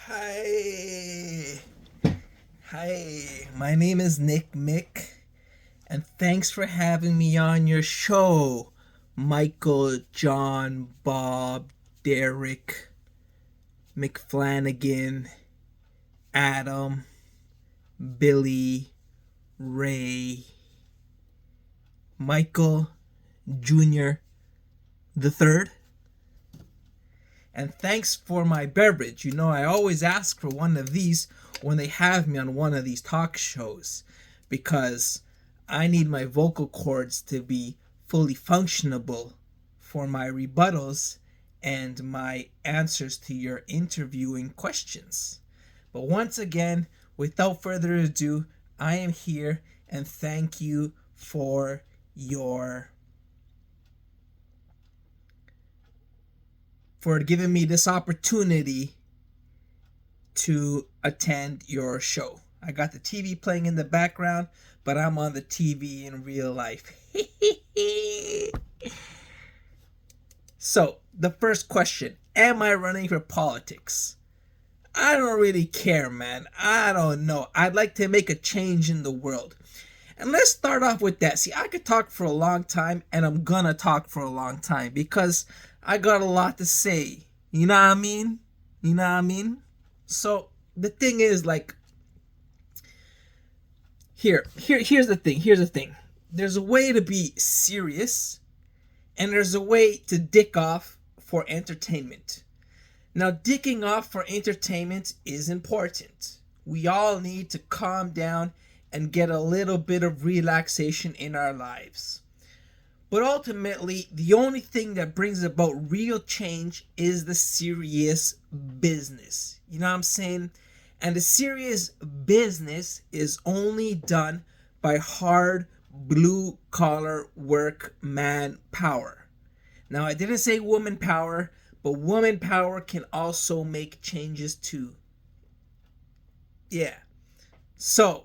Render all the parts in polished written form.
Hi. Hi. My name is Mick, and thanks for having me on your show. Michael, John, Bob, Derek, McFlanagan, Adam, Billy, Ray, Michael Jr. the third. And thanks for my beverage. I always ask for one of these when they have me on one of these talk shows because I need my vocal cords to be fully functionable for my rebuttals and my answers to your interviewing questions. But once again, without further ado, I am here and thank you for giving me this opportunity to attend your show. I got the TV playing in the background, but I'm on the TV in real life. So, the first question, am I running for politics? I don't really care, man. I don't know. I'd like to make a change in the world. And let's start off with that. See, I could talk for a long time, and I'm gonna talk for a long time because I got a lot to say. You know what I mean? You know what I mean? So the thing is, like, here's the thing. Here's the thing. There's a way to be serious, and there's a way to dick off for entertainment. Now, dicking off for entertainment is important. We all need to calm down and get a little bit of relaxation in our lives. But ultimately, the only thing that brings about real change is the serious business. You know what I'm saying? And the serious business is only done by hard blue collar work man power. Now, I didn't say woman power, but woman power can also make changes too. Yeah. So,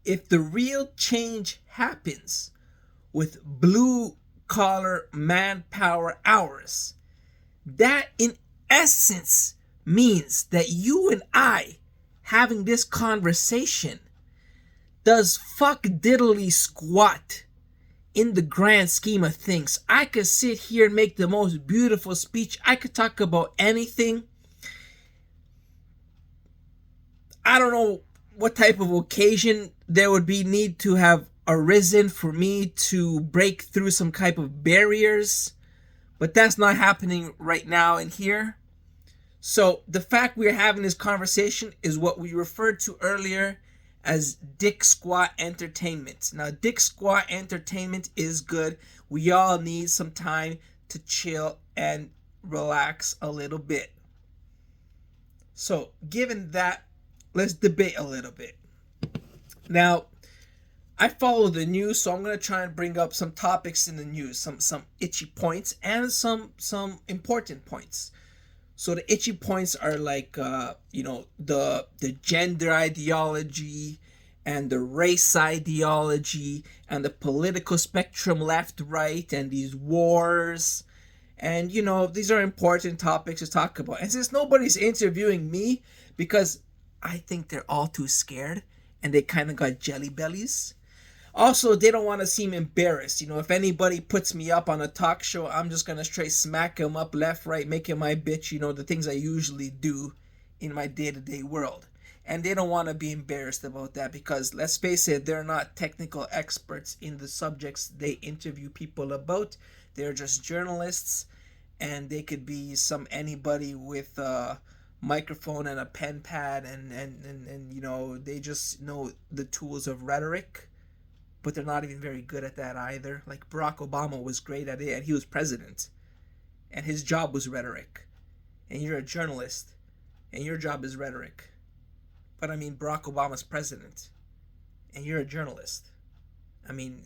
if the real change happens with blue collar manpower hours, that in essence means that you and I having this conversation does fuck diddly squat in the grand scheme of things. I could sit here and make the most beautiful speech. I could talk about anything. I don't know what type of occasion there would be need to have arisen for me to break through some type of barriers, but that's not happening right now in here. So the fact we're having this conversation is what we referred to earlier as Dick Squat Entertainment. Now, Dick Squat Entertainment is good. We all need some time to chill and relax a little bit. So, given that, let's debate a little bit. Now, I follow the news, so I'm going to try and bring up some topics in the news, some itchy points and some important points. So the itchy points are like the gender ideology and the race ideology and the political spectrum left, right, and these wars. And these are important topics to talk about. And since nobody's interviewing me because I think they're all too scared and they kind of got jelly bellies. Also, they don't want to seem embarrassed. If anybody puts me up on a talk show, I'm just going to straight smack them up left, right, make him my bitch, the things I usually do in my day-to-day world. And they don't want to be embarrassed about that because, let's face it, they're not technical experts in the subjects they interview people about. They're just journalists, and they could be anybody with a microphone and a pen pad, and they just know the tools of rhetoric. But they're not even very good at that either. Like Barack Obama was great at it, and he was president. And his job was rhetoric. And you're a journalist, and your job is rhetoric. But I mean, Barack Obama's president, and you're a journalist. I mean,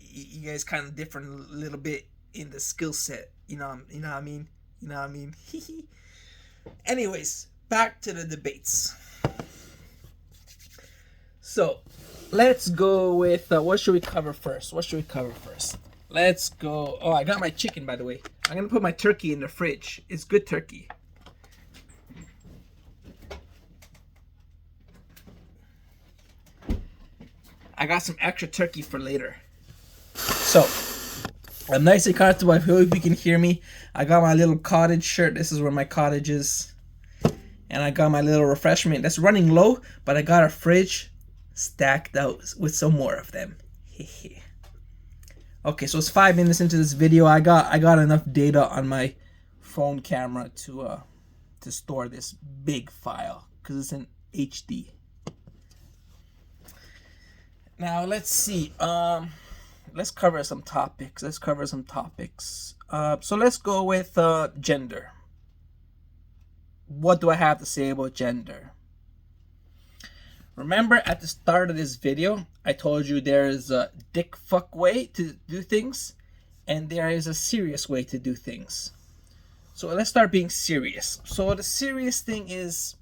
you guys kind of different a little bit in the skill set. You know what I mean? You know what I mean? Anyways, back to the debates. So, let's go with, what should we cover first? Let's go. Oh, I got my chicken, by the way. I'm going to put my turkey in the fridge. It's good turkey. I got some extra turkey for later. So, I'm nice and comfortable. I hope you can hear me. I got my little cottage shirt. This is where my cottage is. And I got my little refreshment that's running low, but I got a fridge stacked out with some more of them. Okay, so it's 5 minutes into this video. I got enough data on my phone camera to store this big file because it's in HD. Now let's see. Let's cover some topics. So let's go with gender. What do I have to say about gender? Remember at the start of this video, I told you there is a dick fuck way to do things, and there is a serious way to do things. So let's start being serious. So the serious thing is,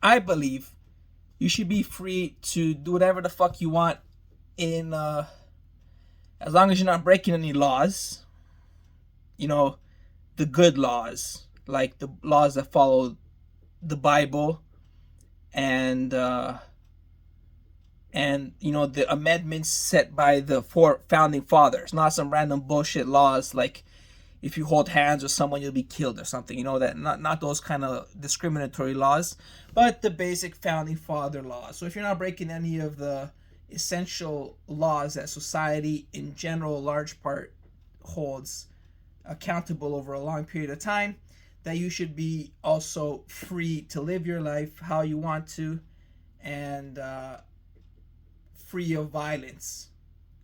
I believe you should be free to do whatever the fuck you want in as long as you're not breaking any laws. You know, the good laws, like the laws that follow the Bible and you know, the amendments set by the 4 founding fathers, not some random bullshit laws like if you hold hands with someone you'll be killed or something, you know, that not those kind of discriminatory laws, but the basic founding father laws. So if you're not breaking any of the essential laws that society in general large part holds accountable over a long period of time, that you should be also free to live your life how you want to, and free of violence,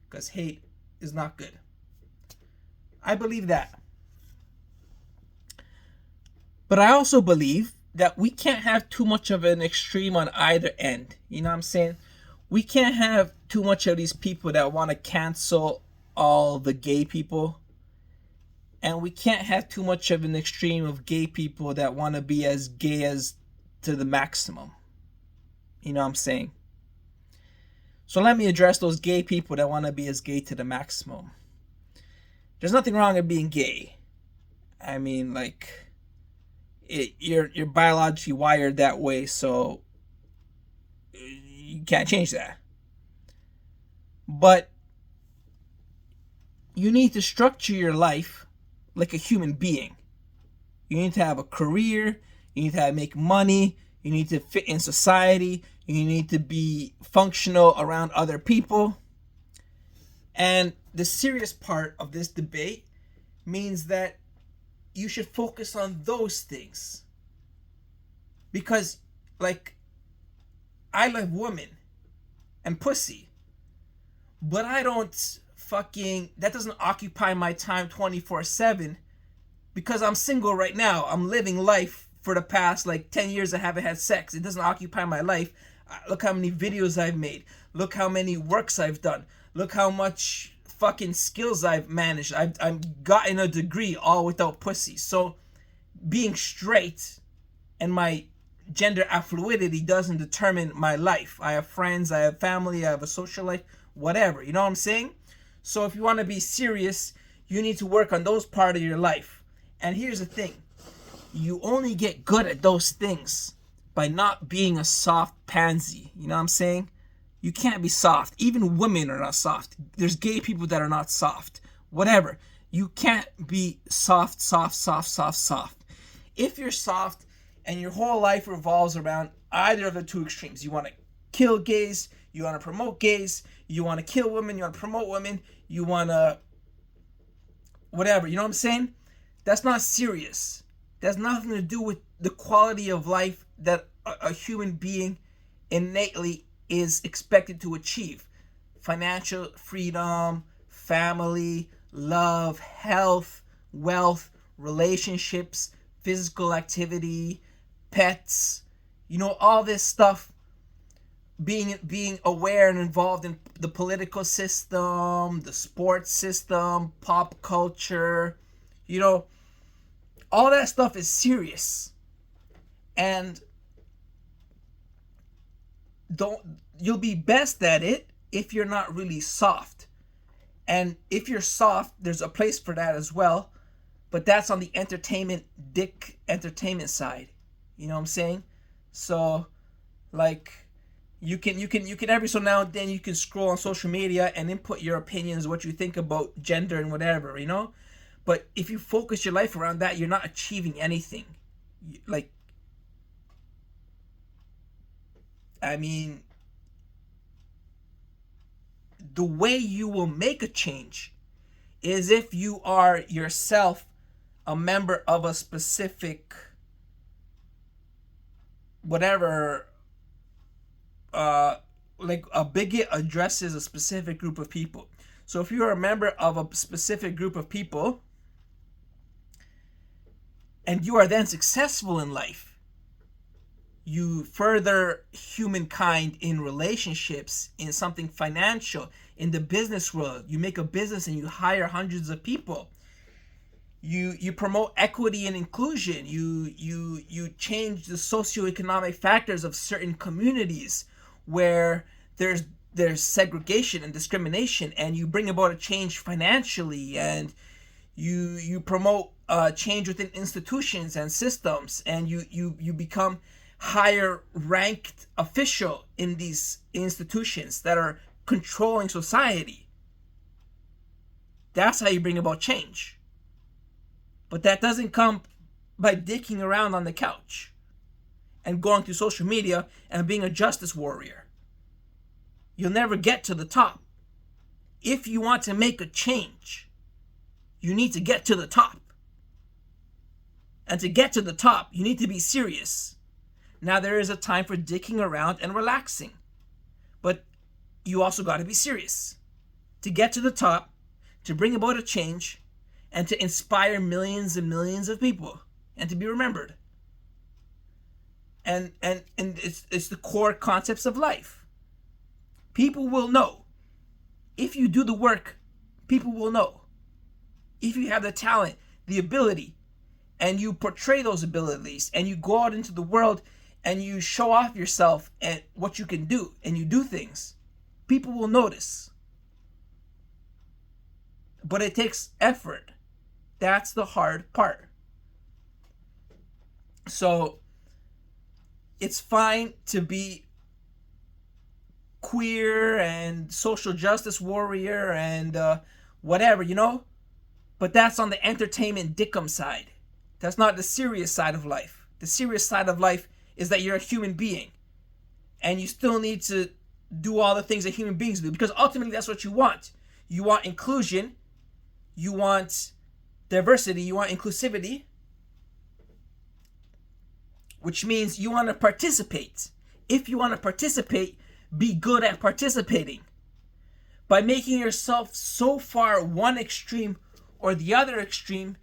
because hate is not good. I believe that. But I also believe that we can't have too much of an extreme on either end. You know what I'm saying? We can't have too much of these people that want to cancel all the gay people. And we can't have too much of an extreme of gay people that want to be as gay as to the maximum. You know what I'm saying? So let me address those gay people that want to be as gay to the maximum. There's nothing wrong with being gay. I mean, like, you're biologically wired that way, so you can't change that. But you need to structure your life like a human being. You need to have a career, you need to make money, you need to fit in society, you need to be functional around other people. And the serious part of this debate means that you should focus on those things. Because, like, I love women and pussy, but I don't that doesn't occupy my time 24/7, because I'm single right now. I'm living life for the past like 10 years. I haven't had sex. It doesn't occupy my life. Look how many videos I've made. Look how many works I've done. Look how much fucking skills I've managed. I've gotten a degree all without pussy. So being straight and my gender affluidity doesn't determine my life. I have friends, I have family, I have a social life, whatever. You know what I'm saying? So if you want to be serious, you need to work on those part of your life. And here's the thing. You only get good at those things by not being a soft pansy. You know what I'm saying? You can't be soft. Even women are not soft. There's gay people that are not soft. Whatever. You can't be soft. If you're soft and your whole life revolves around either of the two extremes, you want to kill gays, you want to promote gays, you want to kill women, you want to promote women, you want to whatever, you know what I'm saying? That's not serious. That's nothing to do with the quality of life that a human being innately is expected to achieve. Financial freedom, family, love, health, wealth, relationships, physical activity, pets, you know, all this stuff. Being aware and involved in the political system, the sports system, pop culture, you know, all that stuff is serious. And you'll be best at it if you're not really soft. And if you're soft, there's a place for that as well, but that's on the dick entertainment side. You know what I'm saying? So, like, You can every so now and then you can scroll on social media and input your opinions, what you think about gender and whatever, you know. But if you focus your life around that, you're not achieving anything. Like, I mean, the way you will make a change is if you are yourself a member of a specific whatever, like a bigot addresses a specific group of people. So if you're a member of a specific group of people and you are then successful in life, you further humankind in relationships, in something financial, in the business world. You make a business and you hire hundreds of people. You promote equity and inclusion. You change the socioeconomic factors of certain communities where there's segregation and discrimination, and you bring about a change financially, and you promote change within institutions and systems, and you become higher ranked official in these institutions that are controlling society. That's how you bring about change. But that doesn't come by dicking around on the couch and going through social media and being a justice warrior. You'll never get to the top. If you want to make a change, you need to get to the top. And to get to the top, you need to be serious. Now, there is a time for dicking around and relaxing. But you also got to be serious. To get to the top, to bring about a change, and to inspire millions and millions of people, and to be remembered. And it's the core concepts of life. People will know. If you do the work, people will know. If you have the talent, the ability, and you portray those abilities, and you go out into the world and you show off yourself and what you can do, and you do things, people will notice. But it takes effort. That's the hard part. So it's fine to be queer and social justice warrior and whatever, you know? But that's on the entertainment dickum side. That's not the serious side of life. The serious side of life is that you're a human being. And you still need to do all the things that human beings do. Because ultimately that's what you want. You want inclusion. You want diversity, you want inclusivity, which means you want to participate. If you want to participate, be good at participating. By making yourself so far one extreme or the other extreme,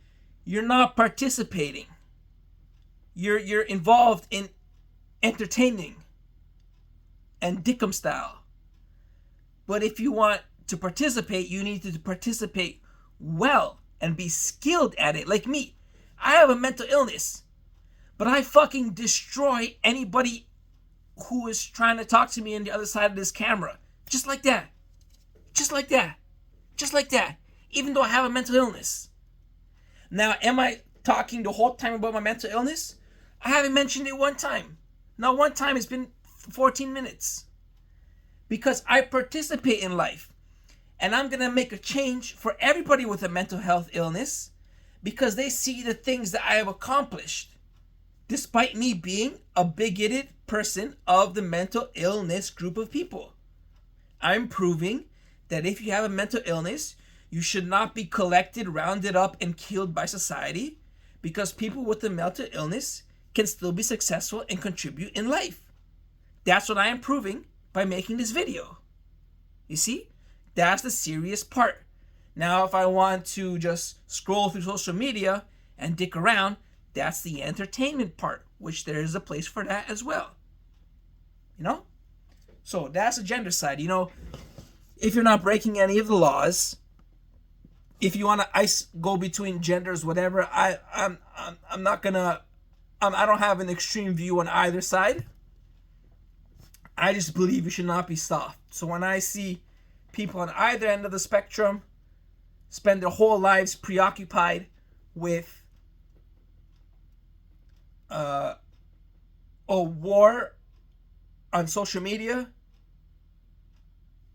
you're not participating. You're involved in entertaining and dickum style. But if you want to participate, you need to participate well and be skilled at it. Like me, I have a mental illness, but I fucking destroy anybody who is trying to talk to me on the other side of this camera. Just like that. Just like that. Just like that. Even though I have a mental illness. Now, am I talking the whole time about my mental illness? I haven't mentioned it one time. Not one time. It's been 14 minutes. Because I participate in life. And I'm going to make a change for everybody with a mental health illness because they see the things that I have accomplished. Despite me being a bigoted person of the mental illness group of people. I'm proving that if you have a mental illness, you should not be collected, rounded up, and killed by society because people with a mental illness can still be successful and contribute in life. That's what I am proving by making this video. You see? That's the serious part. Now, if I want to just scroll through social media and dick around, that's the entertainment part, which there is a place for that as well. You know? So that's the gender side. You know, if you're not breaking any of the laws, if you want to go between genders, whatever, I'm not gonna. I don't have an extreme view on either side. I just believe you should not be soft. So when I see people on either end of the spectrum spend their whole lives preoccupied with a war on social media,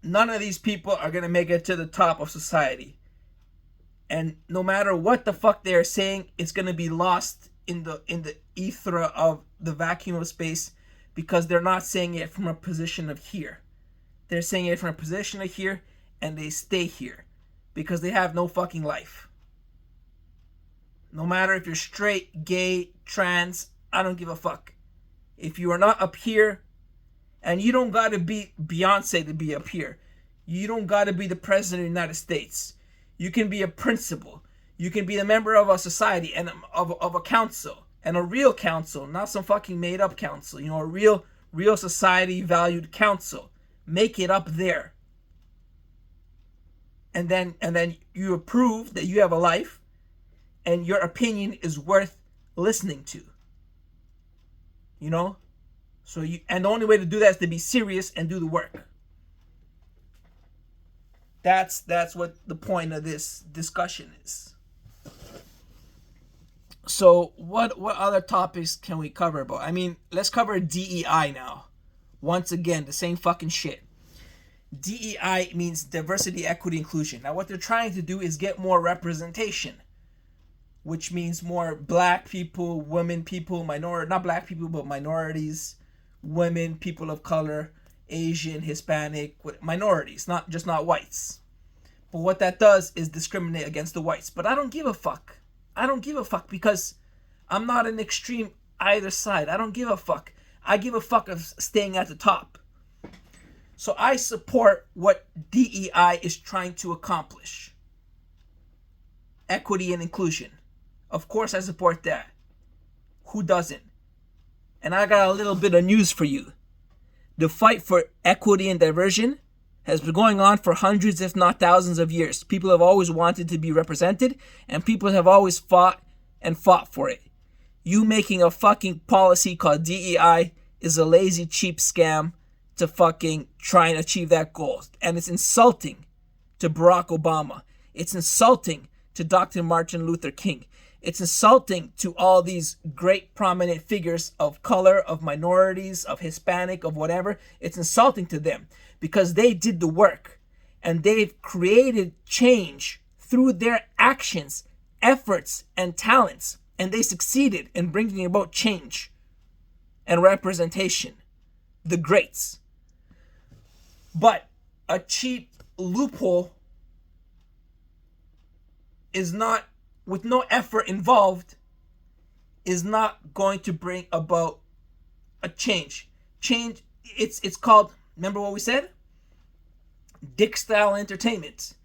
none of these people are going to make it to the top of society. And no matter what the fuck they're saying, it's going to be lost in the ether of the vacuum of space, because they're not saying it from a position of here. They're saying it from a position of here, and they stay here because they have no fucking life. No matter if you're straight, gay, trans, I don't give a fuck. If you are not up here, and you don't gotta be Beyonce to be up here. You don't gotta be the president of the United States. You can be a principal. You can be a member of a society and of a council, and a real council, not some fucking made up council. You know, a real society valued council. Make it up there. And then you approve that you have a life, and your opinion is worth listening to. You know? And the only way to do that is to be serious and do the work. That's what the point of this discussion is. So what other topics can we cover about? I mean, let's cover DEI now. Once again, the same fucking shit. DEI means diversity, equity, inclusion. Now what they're trying to do is get more representation, which means more black people, women people, not black people, but minorities, women, people of color, Asian, Hispanic, minorities, not whites. But what that does is discriminate against the whites. But I don't give a fuck. I don't give a fuck because I'm not an extreme either side. I don't give a fuck. I give a fuck of staying at the top. So I support what DEI is trying to accomplish. Equity and inclusion. Of course I support that. Who doesn't? And I got a little bit of news for you. The fight for equity and diversion has been going on for hundreds, if not thousands of years. People have always wanted to be represented, and people have always fought for it. You making a fucking policy called DEI is a lazy, cheap scam to fucking try and achieve that goal. And it's insulting to Barack Obama. It's insulting to Dr. Martin Luther King. It's insulting to all these great prominent figures of color, of minorities, of Hispanic, of whatever. It's insulting to them because they did the work and they've created change through their actions, efforts, and talents. And they succeeded in bringing about change and representation. The greats. But a cheap loophole is not, with no effort involved, is not going to bring about a change. Change, it's called, remember what we said? Dick style entertainment.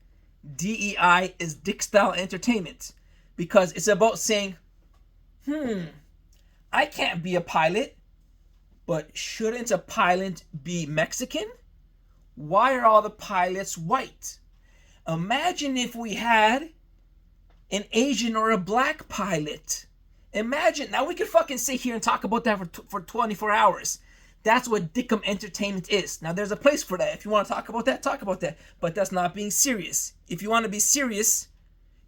DEI is dick style entertainment. Because it's about saying, I can't be a pilot, but shouldn't a pilot be Mexican? Why are all the pilots white? Imagine if we had an Asian or a black pilot. Imagine. Now we could fucking sit here and talk about that for 24 hours. That's what Dickum entertainment is. Now there's a place for that. If you want to talk about that, talk about that. But that's not being serious. If you want to be serious,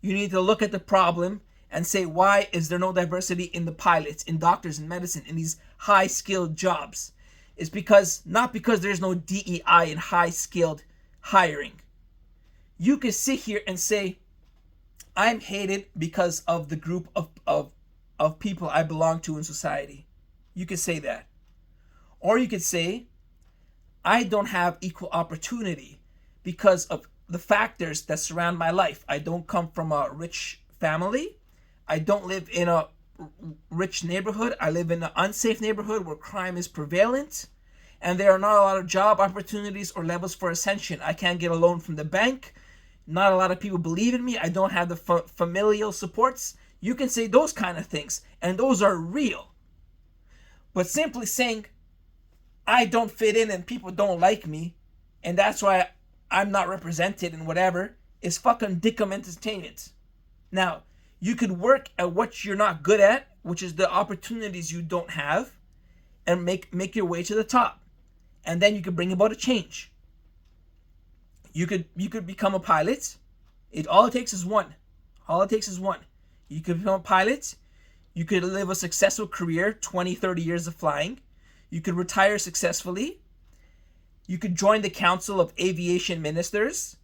you need to look at the problem and say, why is there no diversity in the pilots, in doctors, in medicine, in these high-skilled jobs? It's because, not because there's no DEI in high-skilled hiring. You could sit here and say, I'm hated because of the group of people I belong to in society. You could say that. Or you could say, I don't have equal opportunity because of the factors that surround my life. I don't come from a rich family. I don't live in a rich neighborhood. I live in an unsafe neighborhood where crime is prevalent. And there are not a lot of job opportunities or levels for ascension. I can't get a loan from the bank. Not a lot of people believe in me. I don't have the familial supports. You can say those kind of things. And those are real. But simply saying, I don't fit in and people don't like me, and that's why I'm not represented and whatever, is fucking dickum entertainment. Now, you could work at what you're not good at, which is the opportunities you don't have, and make your way to the top. And then you could bring about a change. You could become a pilot. All it takes is one. All it takes is one. You could become a pilot. You could live a successful career, 20, 30 years of flying. You could retire successfully. You could join the Council of Aviation Ministers,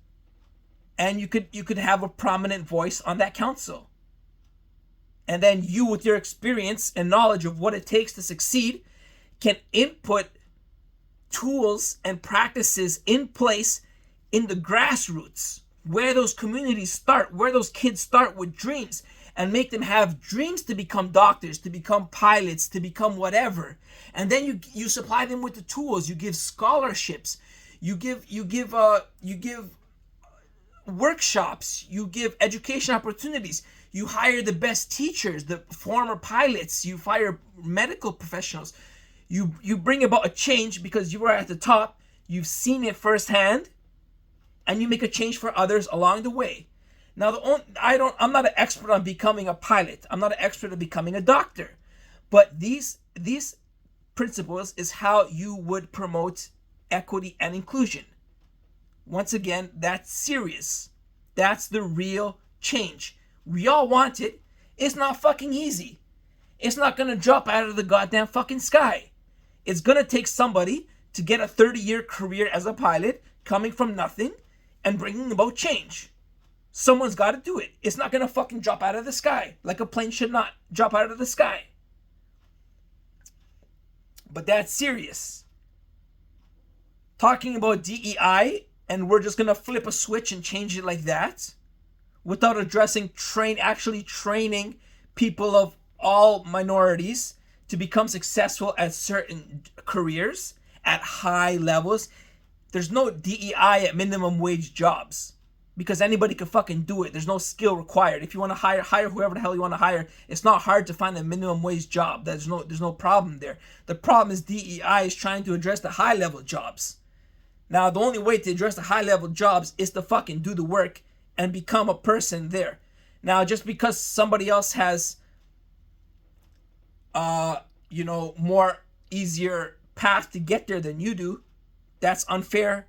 and you could have a prominent voice on that council. And then you, with your experience and knowledge of what it takes to succeed, can input tools and practices in place in the grassroots, where those communities start, where those kids start with dreams, and make them have dreams to become doctors, to become pilots, to become whatever. And then you supply them with the tools. You give scholarships. You give workshops. You give education opportunities. You hire the best teachers, the former pilots. You hire medical professionals. You bring about a change because you are at the top. You've seen it firsthand, and you make a change for others along the way. Now, I'm not an expert on becoming a pilot. I'm not an expert on becoming a doctor. But these principles is how you would promote equity and inclusion. Once again, that's serious. That's the real change. We all want it. It's not fucking easy. It's not going to drop out of the goddamn fucking sky. It's going to take somebody to get a 30-year career as a pilot, coming from nothing, and bringing about change. Someone's got to do it. It's not going to fucking drop out of the sky, like a plane should not drop out of the sky. But that's serious. Talking about DEI, and we're just going to flip a switch and change it like that, without addressing actually training people of all minorities to become successful at certain careers at high levels. There's no DEI at minimum wage jobs, because anybody can fucking do it. There's no skill required. If you want to hire whoever the hell you want to hire. It's not hard to find a minimum wage job. There's no problem there. The problem is DEI is trying to address the high level jobs. Now, the only way to address the high level jobs is to fucking do the work and become a person there. Now, just because somebody else has more easier path to get there than you do, that's unfair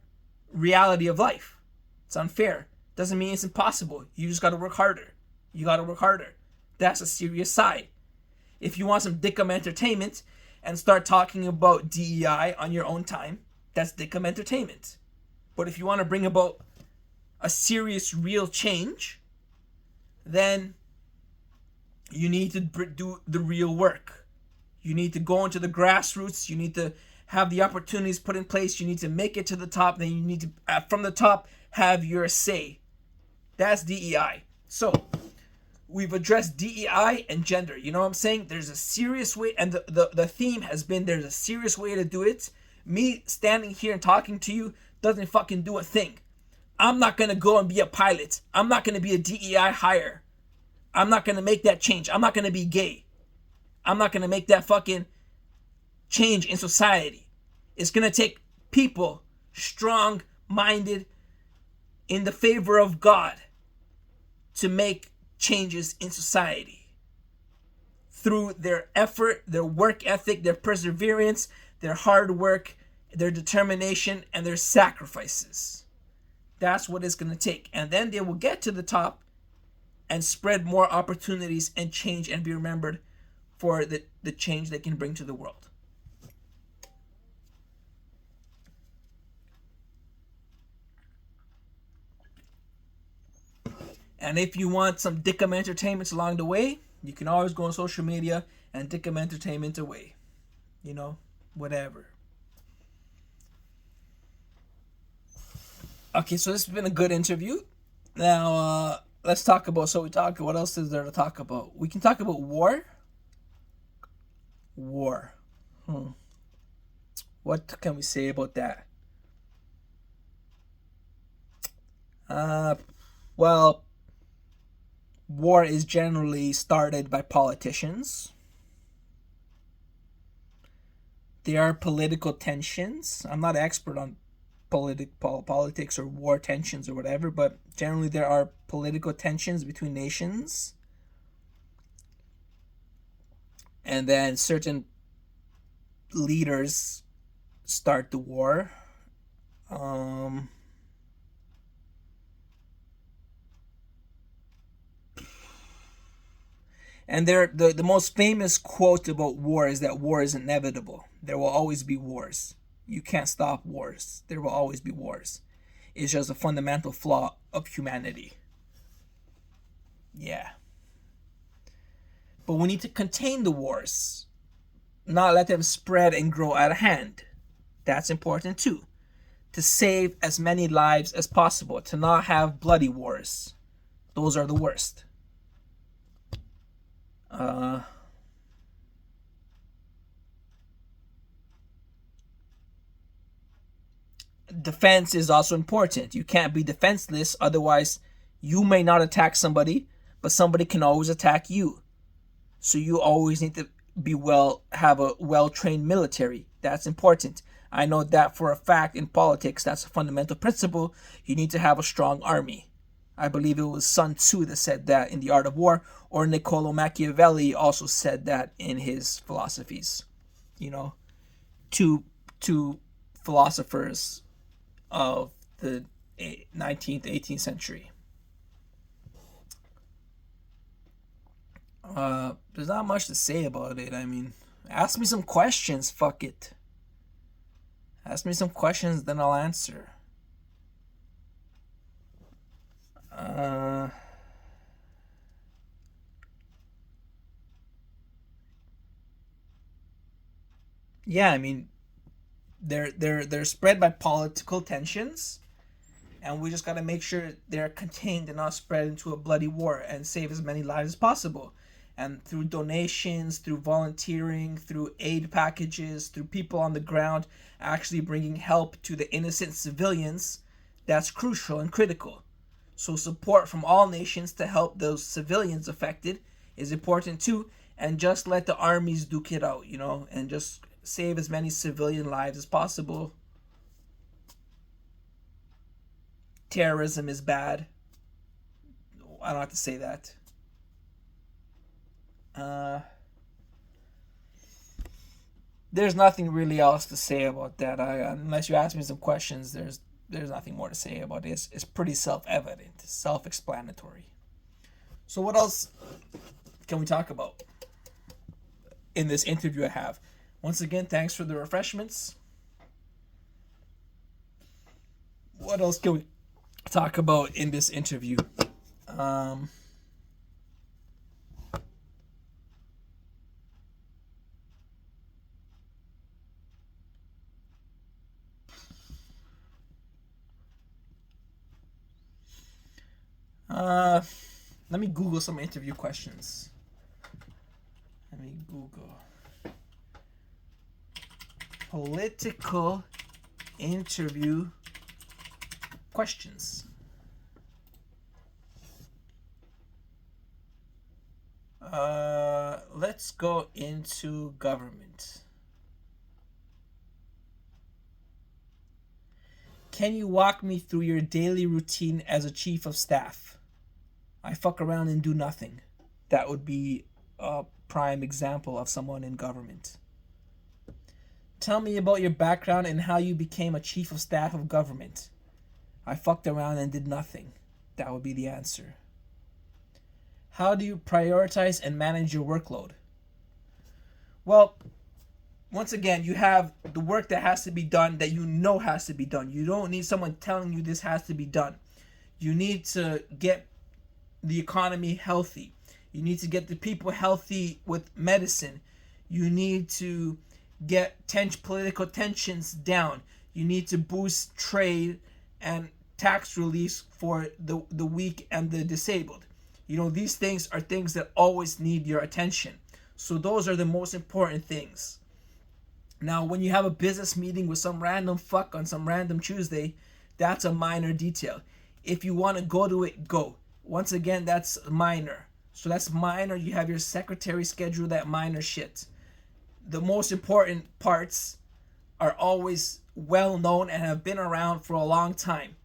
reality of life. It's unfair. Doesn't mean it's impossible. You just got to work harder. You got to work harder. That's a serious side. If you want some dickum entertainment and start talking about DEI on your own time, that's dickum entertainment. But if you want to bring about a serious, real change, then you need to do the real work. You need to go into the grassroots. You need to have the opportunities put in place. You need to make it to the top. Then you need to, from the top, have your say. That's DEI. So, we've addressed DEI and gender. You know what I'm saying? There's a serious way, and the theme has been there's a serious way to do it. Me standing here and talking to you doesn't fucking do a thing. I'm not going to go and be a pilot. I'm not going to be a DEI hire. I'm not going to make that change. I'm not going to be gay. I'm not going to make that fucking change in society. It's going to take people strong-minded in the favor of God to make changes in society through their effort, their work ethic, their perseverance, their hard work, their determination, and their sacrifices. That's what it's going to take. And then they will get to the top and spread more opportunities and change and be remembered for the change they can bring to the world. And if you want some dickum entertainments along the way, you can always go on social media and dickum entertainment away. Whatever. Okay, so this has been a good interview. Now, let's talk about, what else is there to talk about? We can talk about war. War. What can we say about that? Well, war is generally started by politicians. There are political tensions. I'm not an expert on politics or war tensions or whatever, but generally there are political tensions between nations. And then certain leaders start the war. And the most famous quote about war is that war is inevitable. There will always be wars. You can't stop wars. There will always be wars. It's just a fundamental flaw of humanity. Yeah. But we need to contain the wars, not let them spread and grow out of hand. That's important too. To save as many lives as possible, to not have bloody wars. Those are the worst. Defense is also important. You can't be defenseless, otherwise you may not attack somebody, but somebody can always attack you. So you always need to have a well-trained military. That's important. I know that for a fact in politics. That's a fundamental principle. You need to have a strong army. I believe it was Sun Tzu that said that in The Art of War, or Niccolo Machiavelli also said that in his philosophies. You know, two philosophers of the 19th, 18th century. There's not much to say about it. I mean, ask me some questions. Fuck it. Ask me some questions, then I'll answer. Yeah, I mean, they're spread by political tensions, and we just gotta make sure they're contained and not spread into a bloody war and save as many lives as possible. And through donations, through volunteering, through aid packages, through people on the ground actually bringing help to the innocent civilians, that's crucial and critical. So support from all nations to help those civilians affected is important too. And just let the armies duke it out, you know, and just save as many civilian lives as possible. Terrorism is bad. I don't have to say that. There's nothing really else to say about that. Unless you ask me some questions, there's nothing more to say about it. It's pretty self-evident, self-explanatory. So what else can we talk about in this interview I have? Once again, thanks for the refreshments. What else can we talk about in this interview? Let me Google some interview questions. Let me Google political interview questions. Let's go into government. Can you walk me through your daily routine as a chief of staff? I fuck around and do nothing. That would be a prime example of someone in government. Tell me about your background and how you became a chief of staff of government. I fucked around and did nothing. That would be the answer. How do you prioritize and manage your workload? Well, once again, you have the work that has to be done that you know has to be done. You don't need someone telling you this has to be done. You need to get the economy healthy. You need to get the people healthy with medicine. You need to get political tensions down. You need to boost trade and tax relief for the weak and the disabled. You know, these things are things that always need your attention. So those are the most important things. Now, when you have a business meeting with some random fuck on some random Tuesday, that's a minor detail. If you want to go to it, go. Once again, that's minor. So that's minor. You have your secretary schedule that minor shit. The most important parts are always well known and have been around for a long time.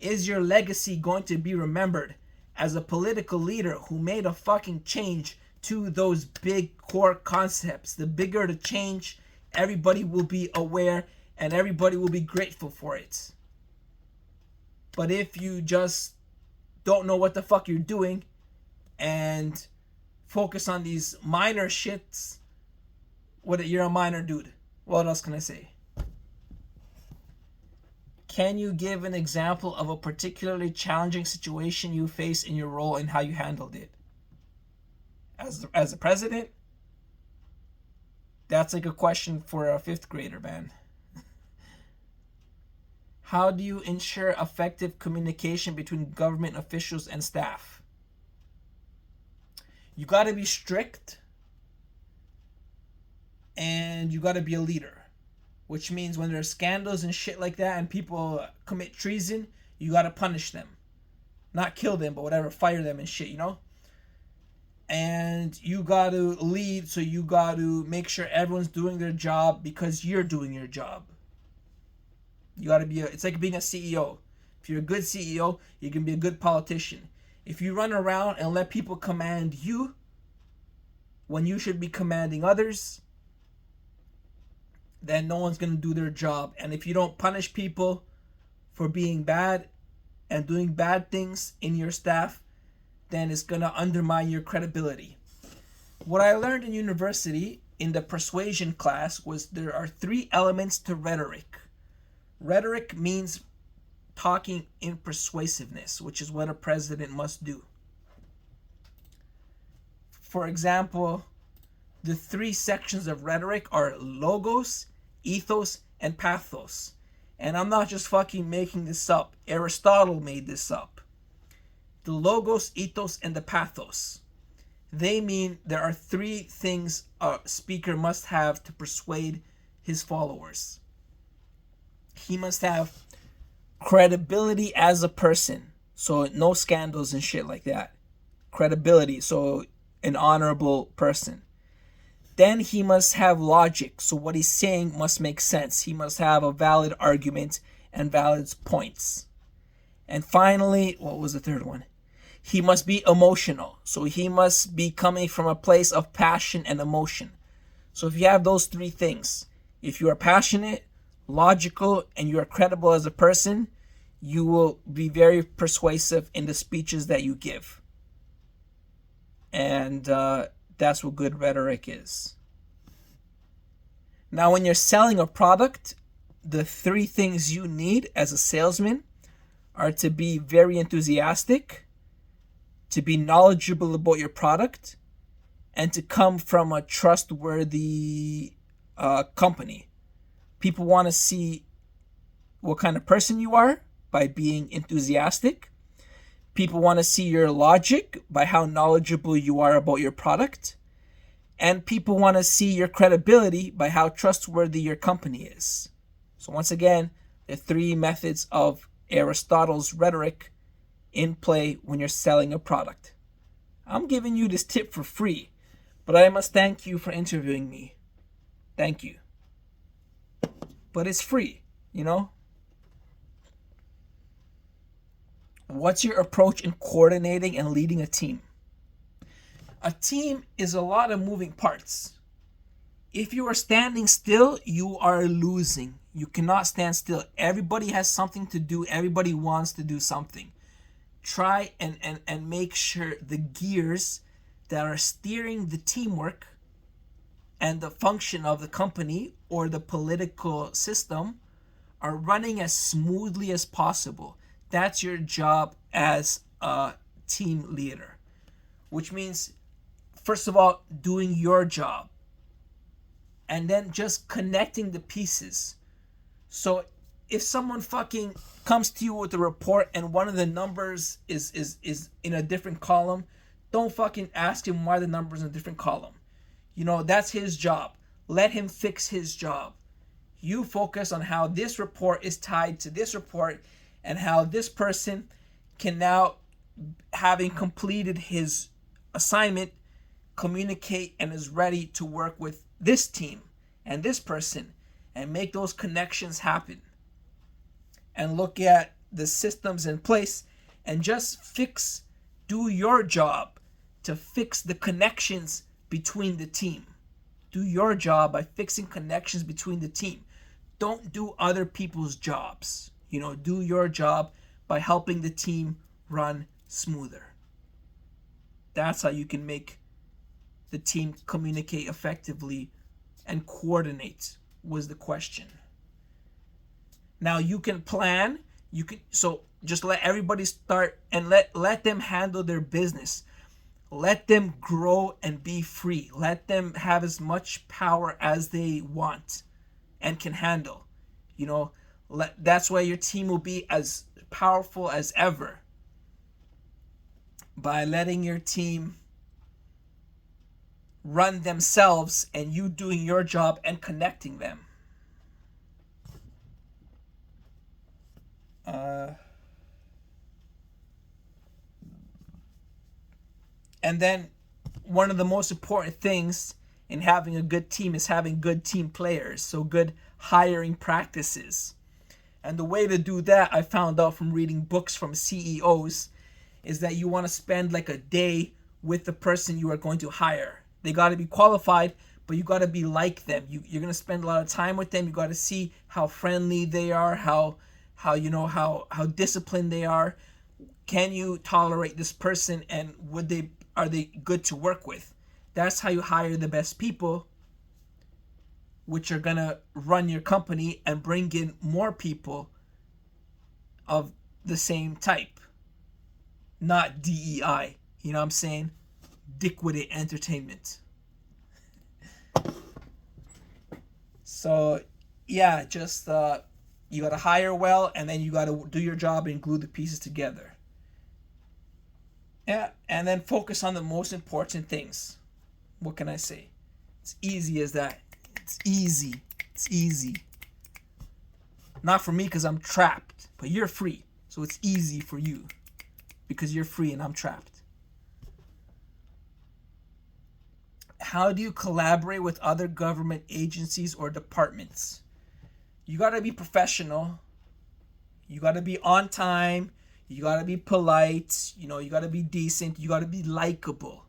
Is your legacy going to be remembered as a political leader who made a fucking change to those big core concepts? The bigger the change, everybody will be aware and everybody will be grateful for it. But if you just don't know what the fuck you're doing and focus on these minor shits. You're a minor dude. What else can I say? Can you give an example of a particularly challenging situation you faced in your role and how you handled it? As a president? That's like a question for a fifth grader, man. How do you ensure effective communication between government officials and staff? You got to be strict, and you got to be a leader. Which means when there's scandals and shit like that and people commit treason, you got to punish them. Not kill them, but whatever, fire them and shit, you know? And you got to lead, so you got to make sure everyone's doing their job because you're doing your job. You got to be it's like being a CEO. If you're a good CEO, you can be a good politician. If you run around and let people command you when you should be commanding others, then no one's going to do their job. And if you don't punish people for being bad and doing bad things in your staff, then it's going to undermine your credibility. What I learned in university in the persuasion class was there are 3 elements to rhetoric. Rhetoric means talking in persuasiveness, which is what a president must do. For example, the 3 sections of rhetoric are logos, ethos, and pathos. And I'm not just fucking making this up. Aristotle made this up. The logos, ethos, and the pathos. They mean there are 3 things a speaker must have to persuade his followers. He must have credibility as a person. So no scandals and shit like that. Credibility, so an honorable person. Then he must have logic. So what he's saying must make sense. He must have a valid argument and valid points. And finally, what was the third one? He must be emotional. So he must be coming from a place of passion and emotion. So if you have those 3 things, if you are passionate, logical, and you are credible as a person, you will be very persuasive in the speeches that you give. And that's what good rhetoric is. Now, when you're selling a product, the 3 things you need as a salesman are to be very enthusiastic, to be knowledgeable about your product, and to come from a trustworthy company. People want to see what kind of person you are by being enthusiastic. People want to see your logic by how knowledgeable you are about your product. And people want to see your credibility by how trustworthy your company is. So once again, the 3 methods of Aristotle's rhetoric in play when you're selling a product. I'm giving you this tip for free, but I must thank you for interviewing me. Thank you. But it's free, you know? What's your approach in coordinating and leading a team? A team is a lot of moving parts. If you are standing still, you are losing. You cannot stand still. Everybody has something to do. Everybody wants to do something. Try and make sure the gears that are steering the teamwork and the function of the company or the political system are running as smoothly as possible. That's your job as a team leader, which means, first of all, doing your job and then just connecting the pieces. So if someone fucking comes to you with a report and one of the numbers is in a different column, don't fucking ask him why the number's in a different column. You know, that's his job. Let him fix his job. You focus on how this report is tied to this report and how this person can now, having completed his assignment, communicate and is ready to work with this team and this person and make those connections happen. And look at the systems in place and just do your job to fix the connections between the team. Do your job by fixing connections between the team. Don't do other people's jobs. You know, do your job by helping the team run smoother. That's how you can make the team communicate effectively and coordinate was the question. Now you can plan, so just let everybody start and let them handle their business. Let them grow and be free. Let them have as much power as they want and can handle. You know, that's why your team will be as powerful as ever, by letting your team run themselves and you doing your job and connecting them. And then one of the most important things in having a good team is having good team players, so good hiring practices. And the way to do that, I found out from reading books from CEOs, is that you want to spend like a day with the person you are going to hire. They got to be qualified, but you got to be like them. You're going to spend a lot of time with them. You got to see how friendly they are, how disciplined they are. Can you tolerate this person, and are they good to work with? That's how you hire the best people, which are going to run your company and bring in more people of the same type. Not DEI. You know what I'm saying? Dickwitted entertainment. So, yeah, just you got to hire well, and then you got to do your job and glue the pieces together. Yeah, and then focus on the most important things. What can I say? It's easy as that. It's easy. It's easy. Not for me because I'm trapped, but you're free. So it's easy for you because you're free and I'm trapped. How do you collaborate with other government agencies or departments? You got to be professional. You got to be on time. You got to be polite. You got to be decent. You got to be likable.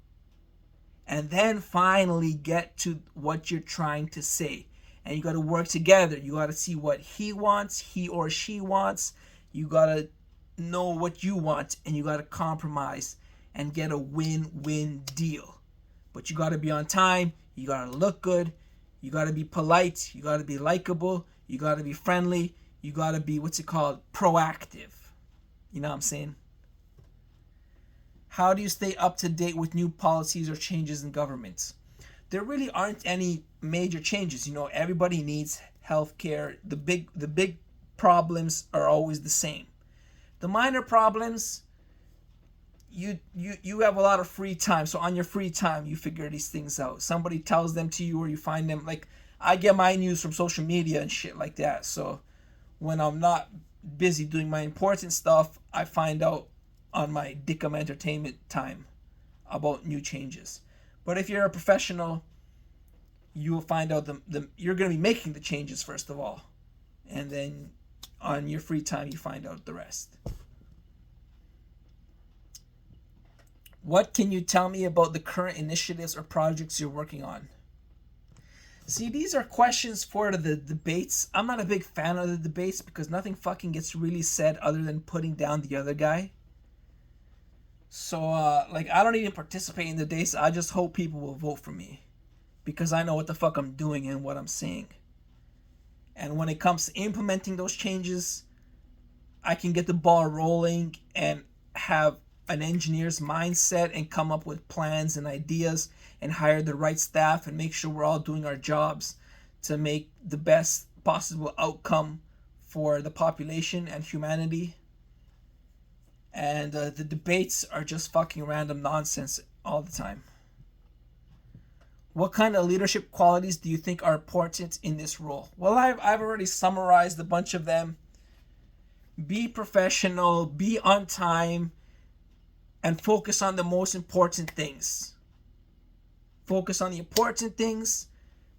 And then finally get to what you're trying to say. And you got to work together. You got to see what he wants, he or she wants. You got to know what you want, and you got to compromise and get a win-win deal. But you got to be on time. You got to look good. You got to be polite. You got to be likable. You got to be friendly. You got to be, proactive. You know what I'm saying? How do you stay up to date with new policies or changes in governments? There really aren't any major changes. Everybody needs healthcare. The big problems are always the same. The minor problems, you have a lot of free time. So on your free time, you figure these things out. Somebody tells them to you, or you find them. Like, I get my news from social media and shit like that. So when I'm not busy doing my important stuff, I find out on my Dickum entertainment time about new changes. But if you're a professional, you will find out you're going to be making the changes first of all, and then on your free time you find out the rest. What can you tell me about the current initiatives or projects you're working on? See, these are questions for the debates. I'm not a big fan of the debates because nothing fucking gets really said other than putting down the other guy. So, I don't even participate in the debates. I just hope people will vote for me because I know what the fuck I'm doing and what I'm saying. And when it comes to implementing those changes, I can get the ball rolling and have an engineer's mindset and come up with plans and ideas and hire the right staff and make sure we're all doing our jobs to make the best possible outcome for the population and humanity. And the debates are just fucking random nonsense all the time. What kind of leadership qualities do you think are important in this role? Well, I've already summarized a bunch of them. Be professional, be on time, and focus on the most important things. Focus on the important things.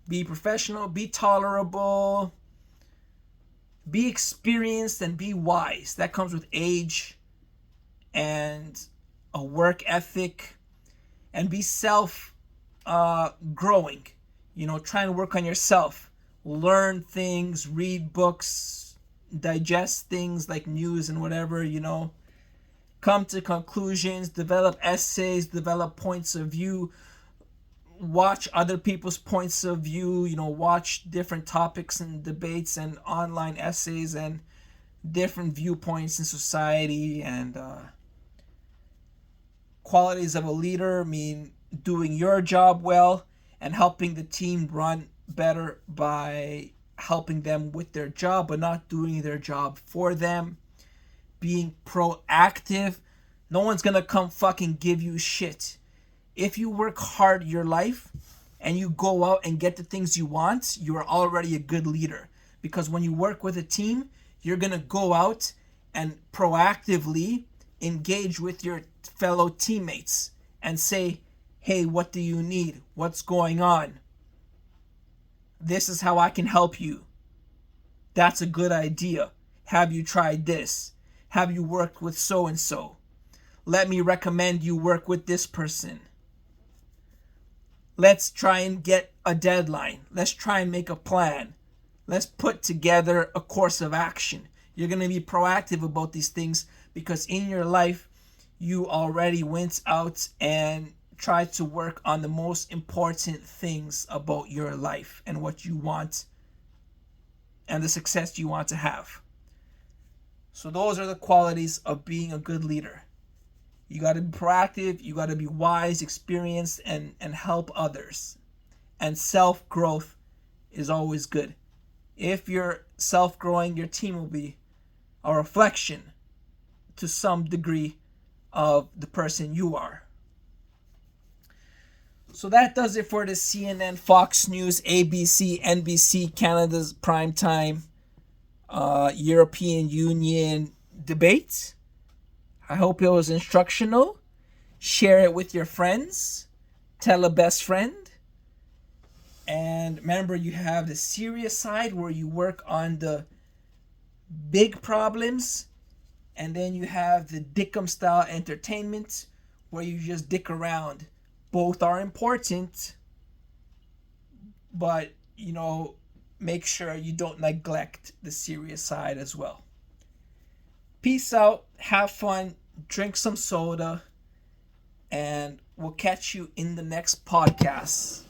Be professional, be tolerable, be experienced, and be wise. That comes with age and a work ethic, and be growing. Try and work on yourself. Learn things, read books, digest things like news and whatever, come to conclusions, develop essays, develop points of view, watch other people's points of view, watch different topics and debates and online essays and different viewpoints in society. And qualities of a leader mean doing your job well and helping the team run better by helping them with their job but not doing their job for them. Being proactive. No one's gonna come fucking give you shit. If you work hard your life and you go out and get the things you want, you are already a good leader. Because when you work with a team, you're gonna go out and proactively engage with your fellow teammates and say, hey, what do you need? What's going on? This is how I can help you. That's a good idea. Have you tried this? Have you worked with so and so? Let me recommend you work with this person. Let's try and get a deadline. Let's try and make a plan. Let's put together a course of action. You're going to be proactive about these things because in your life, you already went out and tried to work on the most important things about your life and what you want and the success you want to have. So those are the qualities of being a good leader. You got to be proactive, you got to be wise, experienced, and help others. And self-growth is always good. If you're self-growing, your team will be a reflection to some degree of the person you are. So that does it for the CNN, Fox News, ABC, NBC, Canada's primetime European Union debate. I hope it was instructional. Share it with your friends. Tell a best friend. And remember, you have the serious side where you work on the big problems. And then you have the Dickum style entertainment where you just dick around. Both are important. But, make sure you don't neglect the serious side as well. Peace out, have fun, drink some soda, and we'll catch you in the next podcast.